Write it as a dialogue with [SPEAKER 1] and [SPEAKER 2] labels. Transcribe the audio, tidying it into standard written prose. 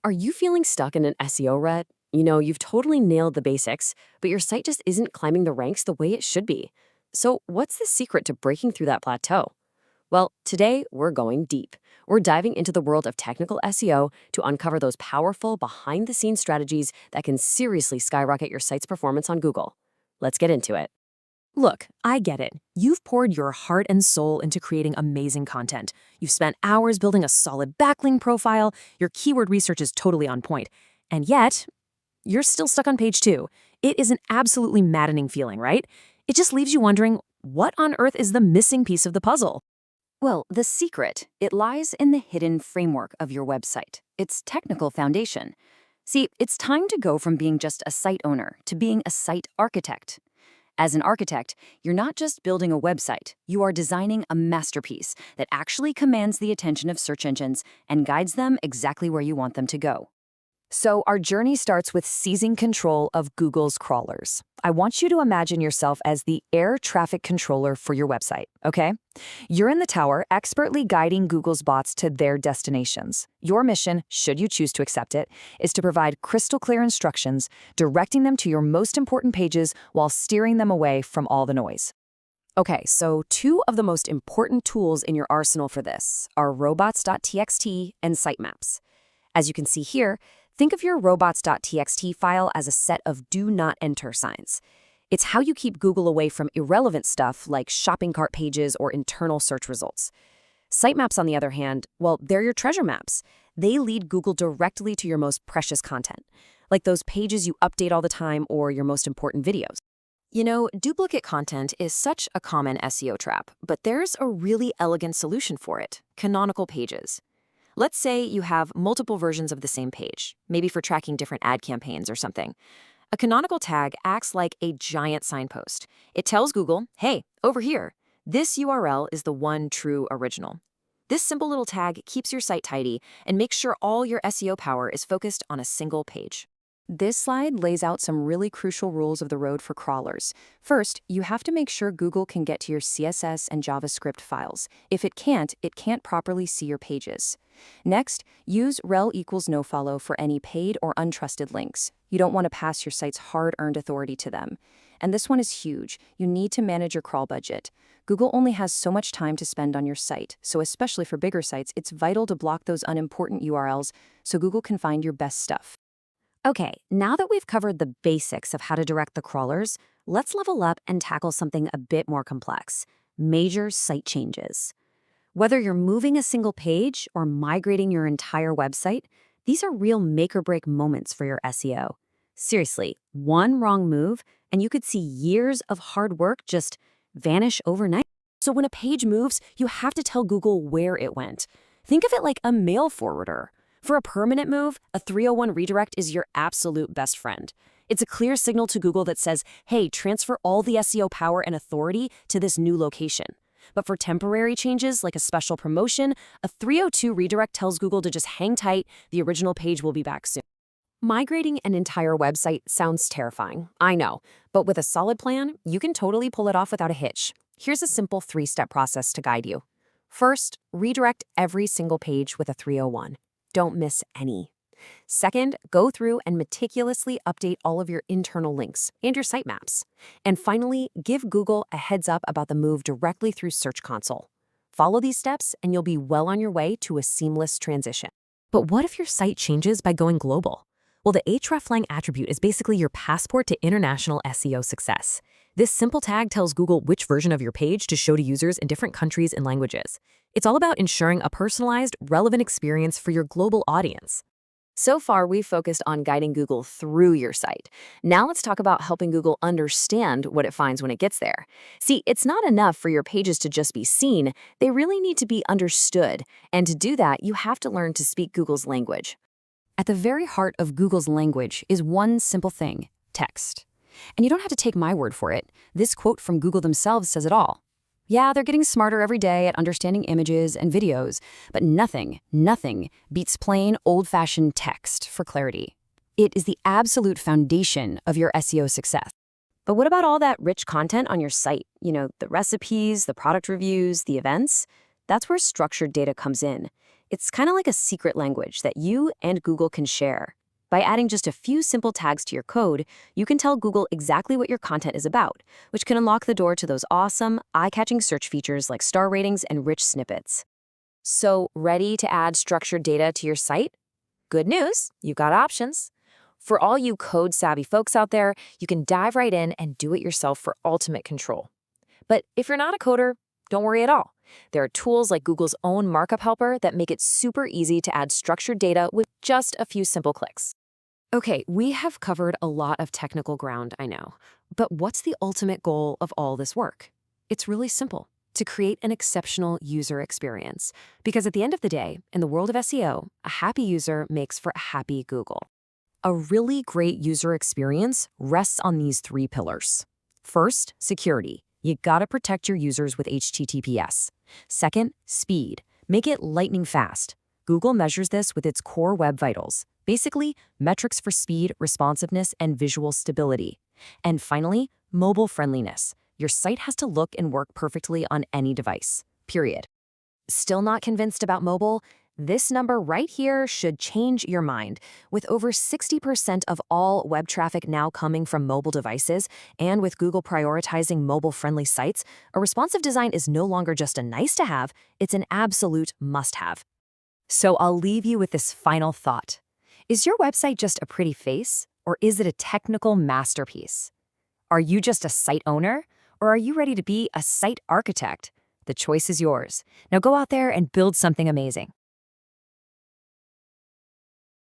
[SPEAKER 1] Are you feeling stuck in an SEO rut? You've totally nailed the basics, but your site just isn't climbing the ranks the way it should be. So, what's the secret to breaking through that plateau? Well, today we're going deep. We're diving into the world of technical SEO to uncover those powerful behind the scenes strategies that can seriously skyrocket your site's performance on Google. Let's get into it.
[SPEAKER 2] Look, I get it. You've poured your heart and soul into creating amazing content. You've spent hours building a solid backlink profile, your keyword research is totally on point. And yet, you're still stuck on page 2. It is an absolutely maddening feeling, right? It just leaves you wondering, what on earth is the missing piece of the puzzle?
[SPEAKER 3] Well, the secret, it lies in the hidden framework of your website, its technical foundation. See, it's time to go from being just a site owner to being a site architect. As an architect, you're not just building a website, you are designing a masterpiece that actually commands the attention of search engines and guides them exactly where you want them to go. So our journey starts with seizing control of Google's crawlers. I want you to imagine yourself as the air traffic controller for your website, okay? You're in the tower, expertly guiding Google's bots to their destinations. Your mission, should you choose to accept it, is to provide crystal clear instructions, directing them to your most important pages while steering them away from all the noise. Okay, so 2 of the most important tools in your arsenal for this are robots.txt and sitemaps. As you can see here, think of your robots.txt file as a set of do not enter signs. It's how you keep Google away from irrelevant stuff like shopping cart pages or internal search results. Sitemaps, on the other hand, well, they're your treasure maps. They lead Google directly to your most precious content, like those pages you update all the time or your most important videos. Duplicate content is such a common SEO trap, but there's a really elegant solution for it: canonical pages. Let's say you have multiple versions of the same page, maybe for tracking different ad campaigns or something. A canonical tag acts like a giant signpost. It tells Google, hey, over here, this URL is the one true original. This simple little tag keeps your site tidy and makes sure all your SEO power is focused on a single page. This slide lays out some really crucial rules of the road for crawlers. First, you have to make sure Google can get to your CSS and JavaScript files. If it can't properly see your pages. Next, use rel equals nofollow for any paid or untrusted links. You don't want to pass your site's hard-earned authority to them. And this one is huge. You need to manage your crawl budget. Google only has so much time to spend on your site, so especially for bigger sites, it's vital to block those unimportant URLs so Google can find your best stuff. Okay, now that we've covered the basics of how to direct the crawlers, let's level up and tackle something a bit more complex: major site changes. Whether you're moving a single page or migrating your entire website, these are real make-or-break moments for your SEO. Seriously, one wrong move, and you could see years of hard work just vanish overnight. So when a page moves, you have to tell Google where it went. Think of it like a mail forwarder. For a permanent move, a 301 redirect is your absolute best friend. It's a clear signal to Google that says, hey, transfer all the SEO power and authority to this new location. But for temporary changes, like a special promotion, a 302 redirect tells Google to just hang tight, the original page will be back soon. Migrating an entire website sounds terrifying, I know, but with a solid plan, you can totally pull it off without a hitch. Here's a simple 3-step process to guide you. First, redirect every single page with a 301. Don't miss any. Second, go through and meticulously update all of your internal links and your sitemaps. And finally, give Google a heads up about the move directly through Search Console. Follow these steps and you'll be well on your way to a seamless transition. But what if your site changes by going global? Well, the hreflang attribute is basically your passport to international SEO success. This simple tag tells Google which version of your page to show to users in different countries and languages. It's all about ensuring a personalized, relevant experience for your global audience. So far, we've focused on guiding Google through your site. Now let's talk about helping Google understand what it finds when it gets there. See, it's not enough for your pages to just be seen. They really need to be understood. And to do that, you have to learn to speak Google's language. At the very heart of Google's language is one simple thing: text. And you don't have to take my word for it. This quote from Google themselves says it all. Yeah, they're getting smarter every day at understanding images and videos, but nothing beats plain, old-fashioned text for clarity. It is the absolute foundation of your SEO success. But what about all that rich content on your site? The recipes, the product reviews, the events? That's where structured data comes in.
[SPEAKER 1] It's kind of like a secret language that you and Google can share. By adding just a few simple tags to your code, you can tell Google exactly what your content is about, which can unlock the door to those awesome, eye-catching search features like star ratings and rich snippets. So, ready to add structured data to your site? Good news, you've got options. For all you code-savvy folks out there, you can dive right in and do it yourself for ultimate control. But if you're not a coder, don't worry at all. There are tools like Google's own markup helper that make it super easy to add structured data with just a few simple clicks. Okay, we have covered a lot of technical ground, I know. But what's the ultimate goal of all this work? It's really simple: to create an exceptional user experience. Because at the end of the day, in the world of SEO, a happy user makes for a happy Google. A really great user experience rests on these three pillars. First, security. You gotta protect your users with HTTPS. Second, speed. Make it lightning fast. Google measures this with its core web vitals. Basically, metrics for speed, responsiveness, and visual stability. And finally, mobile friendliness. Your site has to look and work perfectly on any device. Period. Still not convinced about mobile? This number right here should change your mind. With over 60% of all web traffic now coming from mobile devices, and with Google prioritizing mobile-friendly sites, a responsive design is no longer just a nice-to-have, it's an absolute must-have. So I'll leave you with this final thought. Is your website just a pretty face, or is it a technical masterpiece? Are you just a site owner, or are you ready to be a site architect? The choice is yours. Now go out there and build something amazing.